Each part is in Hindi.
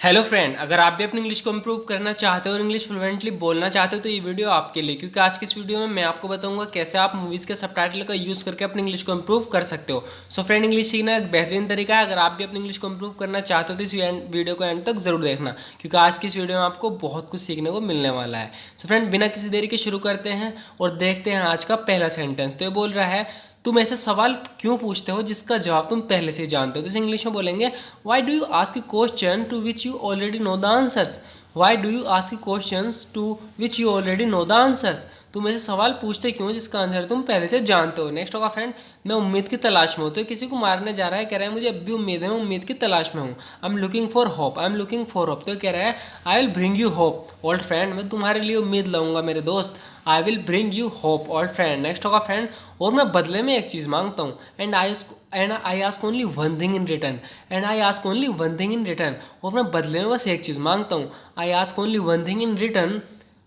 हेलो फ्रेंड, अगर आप भी अपनी इंग्लिश को इम्प्रूव करना चाहते हो और इंग्लिश फ्लुएंटली बोलना चाहते हो तो ये वीडियो आपके लिए, क्योंकि आज की इस वीडियो में मैं आपको बताऊंगा कैसे आप मूवीज़ के सबटाइटल का यूज़ करके अपनी इंग्लिश को इम्प्रूव कर सकते हो। सो फ्रेंड, इंग्लिश सीखना एक बेहतरीन तरीका है। अगर आप भी अपनी इंग्लिश को इम्प्रूव करना चाहते हो तो इस वीडियो को एंड तक जरूर देखना, क्योंकि आज की इस वीडियो में आपको बहुत कुछ सीखने को मिलने वाला है। सो फ्रेंड, बिना किसी देरी के शुरू करते हैं और देखते हैं आज का पहला सेंटेंस। तो ये बोल रहा है, तुम ऐसे सवाल क्यों पूछते हो जिसका जवाब तुम पहले से ही जानते हो। तो इसे इंग्लिश में बोलेंगे, why do you ask question to which you already know the answers. Why do you ask questions to which you already know the answers. तुम ऐसे सवाल पूछते क्यों जिसका आंसर तुम पहले से जानते हो। नेक्स्ट होगा फ्रेंड, मैं उम्मीद की तलाश में हूँ। तो किसी को मारने जा रहा है, कह रहा है मुझे अब भी उम्मीद है, मैं उम्मीद की तलाश में हूँ। I am looking for hope, I am looking for hope. तो कह रहा है, I will bring you hope old friend, मैं तुम्हारे लिए उम्मीद लाऊंगा मेरे दोस्त। I will bring you hope old friend. Next होगा फ्रेंड, और मैं बदले में एक चीज़ मांगता हूँ। And I ask only one thing in return. And I ask only one thing in return, और मैं बदले में बस एक चीज़ मांगता हूँ। I ask only one thing in return,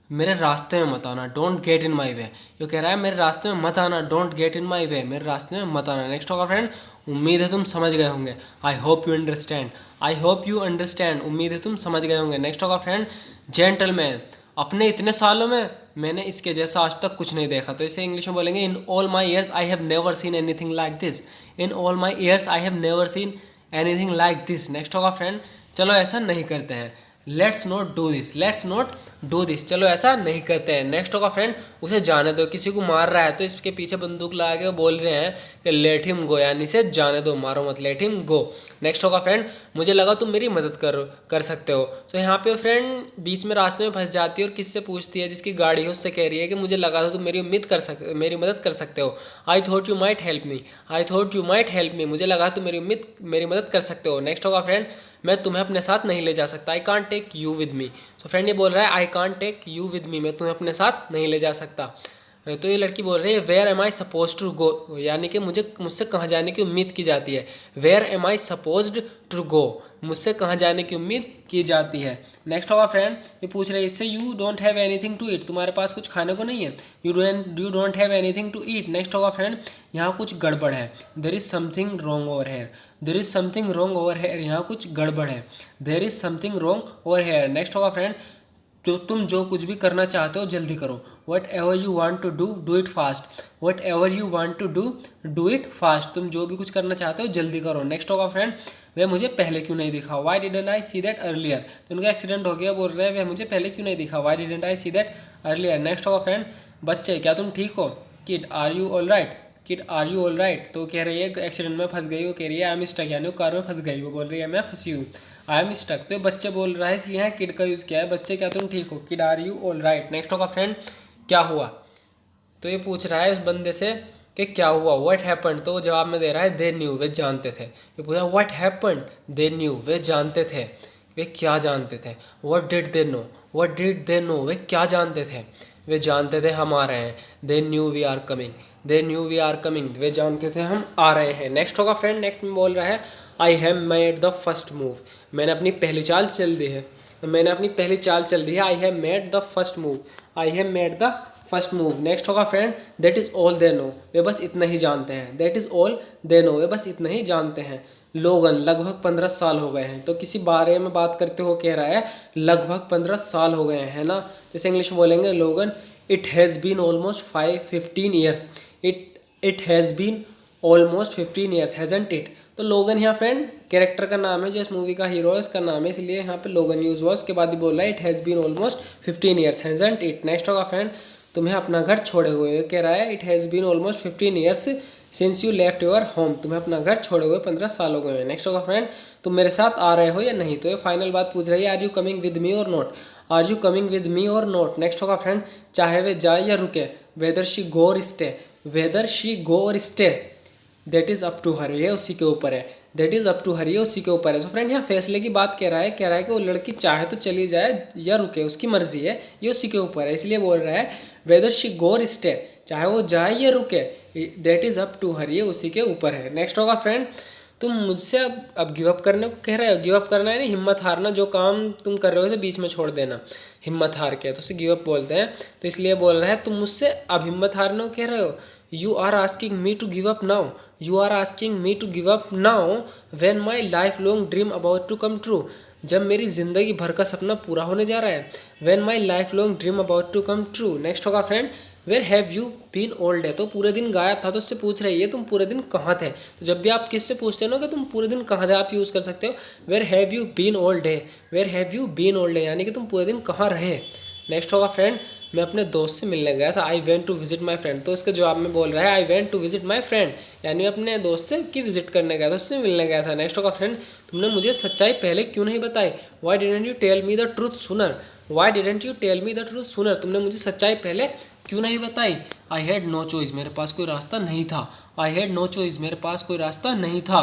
मेरे रास्ते में मत आना, डोंट गेट इन माई वे। ये कह रहा है मेरे रास्ते में मत आना, डोंट गेट इन माई वे, मेरे रास्ते में मत आना। नेक्स्ट होगा फ्रेंड, उम्मीद है तुम समझ गए होंगे। I hope you understand, I hope you understand, उम्मीद है तुम समझ गए होंगे। नेक्स्ट होगा फ्रेंड, जेंटलमैन, अपने इतने सालों में मैंने इसके जैसा आज तक कुछ नहीं देखा। तो इसे इंग्लिश में बोलेंगे, in all my years I have never seen anything like this. In all my years I have never seen anything like this. Next होगा फ्रेंड, चलो ऐसा नहीं करते हैं। Let's not do this, let's not do this, चलो ऐसा नहीं करते हैं। नेक्स्ट होगा फ्रेंड, उसे जाने दो। किसी को मार रहा है तो इसके पीछे बंदूक लगा के बोल रहे हैं कि लेट हिम गो, यानी इसे जाने दो, मारो मत, लेट हिम गो। नेक्स्ट होगा फ्रेंड, मुझे लगा तुम मेरी मदद कर सकते हो। तो यहाँ पे फ्रेंड बीच में रास्ते में फंस जाती है और किससे पूछती है, जिसकी गाड़ी है उससे कह रही है कि मुझे लगा था तुम मेरी मदद कर सकते हो। I thought you might help me, I thought you might help me, मुझे लगा तुम मेरी मदद कर सकते हो। नेक्स्ट होगा फ्रेंड, मैं तुम्हें अपने साथ नहीं ले जा सकता। I can't take you with me. तो फ्रेंड ये बोल रहा है, I can't take you with me, मैं तुम्हें अपने साथ नहीं ले जा सकता। तो ये लड़की बोल रही है, where am I suppose to go, यानी कि मुझसे कहाँ जाने की उम्मीद की जाती है। Where am I supposed to go, मुझसे कहाँ जाने की उम्मीद की जाती है। नेक्स्ट होगा फ्रेंड, ये पूछ रहे हैं इससे, you don't have anything to eat, तुम्हारे पास कुछ खाने को नहीं है। You don't have anything to eat. Next होगा फ्रेंड, यहाँ कुछ गड़बड़ है। There is something wrong over here, there is something wrong over here, यहाँ कुछ गड़बड़ है। There is something wrong over here. Next होगा फ्रेंड, तो तुम जो कुछ भी करना चाहते हो जल्दी करो। Whatever you want to do, do it fast. Whatever you want to do, do it fast, तुम जो भी कुछ करना चाहते हो जल्दी करो। नेक्स्ट होगा फ्रेंड, वह मुझे पहले क्यों नहीं दिखा। Why didn't I see that earlier, तो उनका एक्सीडेंट हो गया, बोल रहे हैं वह मुझे पहले क्यों नहीं दिखा। Why didn't I see that earlier. Next होगा फ्रेंड, बच्चे क्या तुम ठीक हो। Kid are you all right, kid are you all right, तो कह रही है एक्सीडेंट में फंस गई, वो कह रही है आई एम स्टक, यानी वो कार में फंस गई, वो बोल रही है मैं फंसी हूँ, आई एम स्टक। तो बच्चे बोल रहा है इसलिए यहाँ किड का यूज़ किया है, बच्चे क्या तुम ठीक हो, kid are you all right. Next होगा फ्रेंड, क्या हुआ। तो ये पूछ रहा है इस बंदे से कि क्या हुआ, व्हाट हैपेंड, तो वो जवाब में दे रहा है दे न्यू, वे जानते थे। ये पूछा व्हाट हैपेंड, दे न्यू, वे जानते थे, वे क्या जानते थे। What did they know, what did they know, वे क्या जानते थे, वे जानते थे हम आ रहे हैं। They knew we are coming, they knew we are coming, वे जानते थे हम आ रहे हैं। नेक्स्ट होगा फ्रेंड, नेक्स्ट में बोल रहा है, I have made the first move, मैंने अपनी पहली चाल चल दी है, मैंने अपनी पहली चाल चल दी है। I have made the first move, I have made the first move. Next होगा friend, that is all they know, वे बस इतना ही जानते हैं। That is all they know, वे बस इतना ही जानते हैं। लोगन, लगभग 15 साल हो गए हैं, तो किसी बारे में बात करते हो कह रहा है लगभग 15 साल हो गए हैं, है ना। जैसे इंग्लिश में बोलेंगे Logan, it has been almost 15 years, it has been almost 15 years, hasn't it. तो लोगन यहाँ फ्रेंड कैरेक्टर का नाम है, जो इस मूवी का हीरो है उसका नाम है, इसलिए यहाँ पे लोगन यूज हुआ। उसके बाद ही बोल रहा है it has been almost 15 years, hasn't it. Next होगा फ्रेंड, तुम्हें अपना घर छोड़े हुए, कह रहा है it has been almost 15 years since you left your home, तुम्हें अपना घर छोड़े हुए 15 साल हो गए हैं। नेक्स्ट होगा फ्रेंड, तुम मेरे साथ आ रहे हो या नहीं। तो ये फाइनल बात पूछ रही है, are you coming with me or not, are you coming with me or not. Next होगा फ्रेंड, चाहे वे जाए या रुके, वेदर शी गो और स्टे, वेदर शी गो और stay, that is up to her, ये उसी के ऊपर है, that is up to her, ये उसी के ऊपर है। सो फ्रेंड यहाँ फैसले की बात कह रहा है कि वो लड़की चाहे तो चली जाए या रुके, उसकी मर्जी है, ये उसी के ऊपर है, इसलिए बोल रहा है वेदर शी गो और स्टे, चाहे वो जाए या रुके, that is up to her, ये उसी के ऊपर है। नेक्स्ट होगा फ्रेंड, तुम मुझसे अब गिव अप करने को कह रहे हो। गिव अप करना है ना, हिम्मत हारना, जो काम तुम कर रहे हो उसे बीच में छोड़ देना, हिम्मत हार के, तो उसे गिव अप बोलते हैं। तो इसलिए बोल रहा है तुम मुझसे अब हिम्मत हारने को कह रहे हो। You are asking me to give up now, you are asking me to give up now when my life long dream about to come true, जब मेरी ज़िंदगी भर का सपना पूरा होने जा रहा है। When my life long dream about to come true. Next होगा friend, where have you been all day. तो पूरे दिन गायब था, तो उससे पूछ रही है तुम पूरे दिन कहाँ थे। तो जब भी आप किससे पूछते हो ना कि तुम पूरे दिन कहाँ थे, आप यूज़ कर सकते हो where have you been all day. Where have you been all day यानी कि तुम पूरे दिन कहाँ रहे। नेक्स्ट होगा फ्रेंड, मैं अपने दोस्त से मिलने गया था। I went to visit my friend. तो इसके जवाब में बोल रहा है I went to visit my friend, यानी अपने दोस्त से की विजिट करने गया था, उससे मिलने गया था। नेक्स्ट होगा फ्रेंड, तुमने मुझे सच्चाई पहले क्यों नहीं बताई। Why didn't you tell me the truth sooner. Why didn't you tell me the truth sooner, तुमने मुझे सच्चाई पहले क्यों नहीं बताई। आई हैड नो चॉइस, मेरे पास कोई रास्ता नहीं था। आई हैड नो चॉइस, मेरे पास कोई रास्ता नहीं था।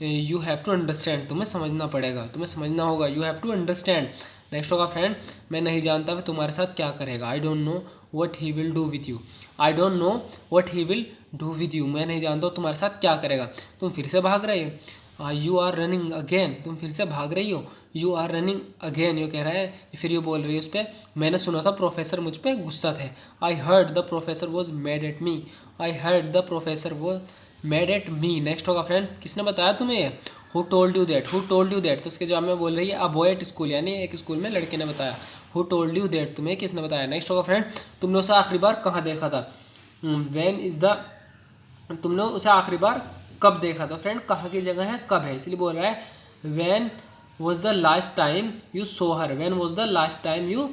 यू हैव टू अंडरस्टैंड, तुम्हें समझना पड़ेगा, तुम्हें समझना होगा। You have to understand. Next होगा फ्रेंड, मैं नहीं जानता वह तुम्हारे साथ क्या करेगा। I don't know what he will do with you. I don't know what he will do with you, मैं नहीं जानता तुम्हारे साथ क्या करेगा। तुम फिर से भाग रहे हो। यू आर रनिंग अगेन, तुम फिर से भाग रही हो। यू आर रनिंग अगेन, ये कह रहा है, फिर ये बोल रही है उस पर, मैंने सुना था प्रोफेसर मुझ पर गुस्सा थे। I heard the professor was made at me. I heard the professor was made at me. Next होगा फ्रेंड, किसने बताया तुम्हें। Who told you that. Who told you that, तो उसके जवाब में बोल रही है अ बॉय एट स्कूल, यानी एक स्कूल में लड़के ने बताया। हु टोल्ड यू दैट, तुम्हें किसने बताया। नेक्स्ट होगा फ्रेंड, तुमने उसे आखिरी बार कहाँ देखा था। व्हेन इज द, तुमने उसे आखिरी बार कब देखा था। फ्रेंड कहाँ की जगह है, कब है, इसलिए बोल रहा है when was the last time you so her. When was the last time you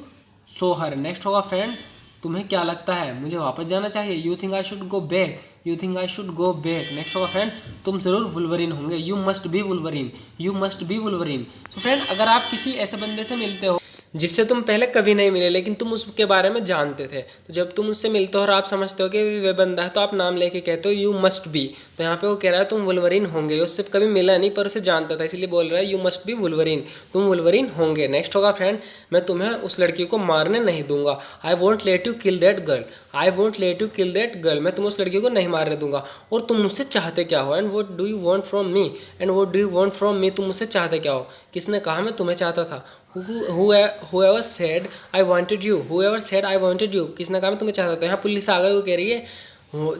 so her. Next होगा फ्रेंड, तुम्हें क्या लगता है मुझे वापस जाना चाहिए। You think I should go back. You think I should go back. Next होगा फ्रेंड, तुम जरूर वुल्वरीन होंगे। You must be Wolverine. You must be Wolverine. So friend, अगर आप किसी ऐसे बंदे से मिलते हो जिससे तुम पहले कभी नहीं मिले लेकिन तुम उसके बारे में जानते थे, तो जब तुम उससे मिलते हो और आप समझते हो कि वे बंदा है, तो आप नाम लेके कहते हो यू मस्ट बी। तो यहाँ पे वो कह रहा है तुम वुल्वरीन होंगे। उससे कभी मिला नहीं पर उसे जानता था, इसलिए बोल रहा है यू मस्ट बी वुल्वरीन, तुम वुल्वरीन होंगे। नेक्स्ट होगा फ्रेंड, मैं तुम्हें उस लड़की को मारने नहीं दूंगा। I won't let you kill that girl. I won't let you kill that girl, मैं तुम उस लड़की को नहीं मारने दूंगा। और तुम मुझसे चाहते क्या हो। And what do you want from me. And what do you want from me, तुम मुझसे चाहते क्या हो। किसने कहा मैं तुम्हें चाहता था। whoever said I wanted you, whoever said I wanted you, किसने कहा मैं तुम्हें चाहता था। यहाँ पुलिस आ गई, वो कह रही है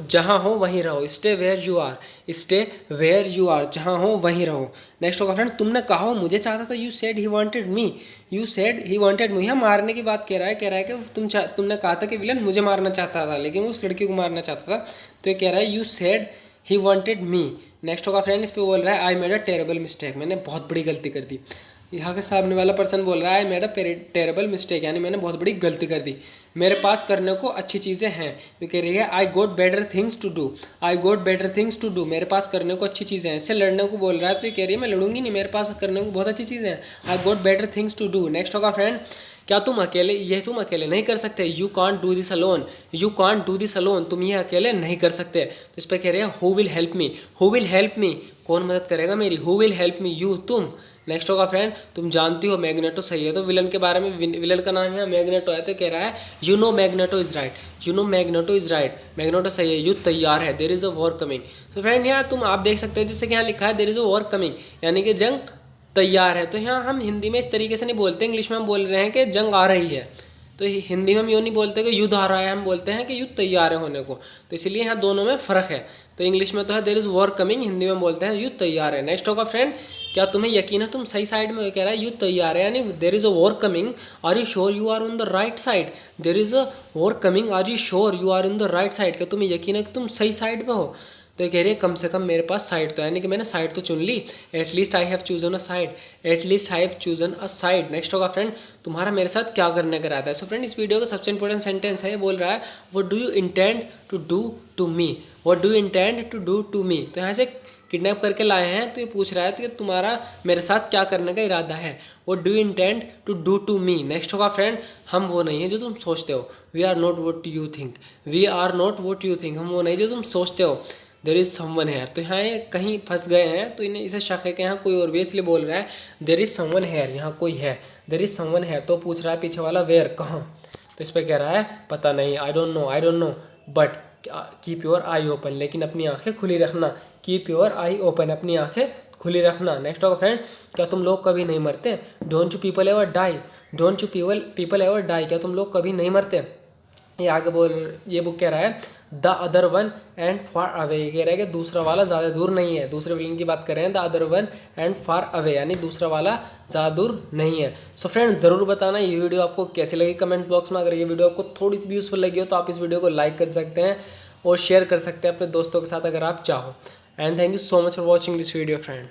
जहाँ हो वहीं रहो। Stay where you are. Stay where you are, जहाँ हो वहीं रहो। नेक्स्ट होगा फ्रेंड, तुमने कहा मुझे चाहता था। You said he wanted me. You said he wanted me, यहाँ मारने की बात कह रहा है कि तुमने कहा था कि विलन मुझे मारना चाहता था लेकिन वो उस लड़की को मारना चाहता था, तो ये कह रहा है you said he wanted me. Next होगा फ्रेंड, इस पर बोल रहा है I made a terrible mistake, मैंने बहुत बड़ी गलती कर दी। यहाँ के सामने वाला पर्सन बोल रहा है I made a terrible mistake, यानी मैंने बहुत बड़ी गलती कर दी। मेरे पास करने को अच्छी चीज़ें हैं, तो कह रही है I got better things to do. I got better things to do, मेरे पास करने को अच्छी चीज़ें हैं। इससे लड़ने को बोल रहा है, तो ये कह रही है मैं लड़ूंगी नहीं, मेरे पास करने को बहुत अच्छी चीज़ें हैं। I got better things to do. Next होगा फ्रेंड, क्या तुम अकेले नहीं कर सकते। You can't do this alone. You can't do this alone, तुम ये अकेले नहीं कर सकते। तो इस पर कह रहे हैं who will help me. Who will help me, कौन मदद करेगा मेरी। Who will help me, you, तुम। नेक्स्ट होगा फ्रेंड, तुम जानती हो मैग्नेटो सही है। तो विलन के बारे में, विलन का नाम है मैग्नेटो है, तो कह रहा है you know Magneto is right. You know Magneto is right, Magneto सही है। युद्ध तैयार है, there is a war coming. तो फ्रेंड यहाँ तुम आप देख सकते हो जैसे कि यहाँ लिखा है there is a war coming, यानी कि जंग तैयार है। तो यहाँ हम हिंदी में इस तरीके से नहीं बोलते, इंग्लिश में हम बोल रहे हैं कि जंग आ रही है। तो हिंदी में हम यूँ नहीं बोलते कि युद्ध आ रहा है, हम बोलते हैं कि युद्ध तैयार है होने को। तो इसलिए यहाँ दोनों में फ़र्क है। तो इंग्लिश में तो है there is war coming, Hindi में बोलते हैं युद्ध तैयार है। नेक्स्ट होगा फ्रेंड, क्या तुम्हें यकीन है तुम सही साइड में हो। कह रहा है युद्ध तैयार है, यानी there is a war coming, are you sure you are on the right side. There is a war coming, are you sure you are in the right side, क्या तुम्हें यकीन है कि तुम सही साइड में हो। तो ये कह रही है कम से कम मेरे पास साइड तो है, यानी कि मैंने साइड तो चुन ली। At least I have chosen a side. At least I have chosen a side. Next होगा फ्रेंड, तुम्हारा मेरे साथ क्या करने का इरादा है। सो फ्रेंड, इस वीडियो का सबसे इंपॉर्टेंट सेंटेंस है, बोल रहा है what do you intend to do to me. What do you intend to do to me, तो यहाँ से किडनैप करके लाए हैं, तो ये पूछ रहा है कि तुम्हारा मेरे साथ क्या करने का इरादा है। What do you intend to do to me. Next होगा फ्रेंड, हम वो नहीं है जो तुम सोचते हो। We are not what you think. We are not what you think, हम वो नहीं जो तुम सोचते हो। देयर इज़ समवन हेयर, तो यहाँ ये कहीं फंस गए हैं, तो इन्हें इसे शक है कि यहाँ कोई और भी, इसलिए बोल रहा है देयर इज़ समवन हेयर, यहाँ कोई है। देयर इज़ समवन हेयर, तो पूछ रहा है पीछे वाला वेयर, कहाँ। तो इस पर कह रहा है पता नहीं, आई don't no but keep your I open, लेकिन अपनी आंखें खुली रखना। कीप योर आई ओपन, अपनी आंखें खुली रखना। नेक्स्ट होगा फ्रेंड, क्या तुम लोग कभी नहीं मरते। Don't you people ever die. Don't you people ever die, क्या तुम लोग कभी नहीं मरते। ये आगे बोल, ये बुक कह रहा है the other one and far away, ये कह रहा है कि दूसरा वाला ज़्यादा दूर नहीं है। दूसरे विलन की बात कर रहे हैं, the other one and far away, यानी दूसरा वाला ज़्यादा दूर नहीं है। सो फ्रेंड ज़रूर बताना ये वीडियो आपको कैसी लगी कमेंट बॉक्स में। अगर ये वीडियो आपको थोड़ी सी भी यूज़फुल लगी हो तो आप इस वीडियो को लाइक कर सकते हैं और शेयर कर सकते हैं अपने दोस्तों के साथ अगर आप चाहो। And thank you so much for watching this video friend.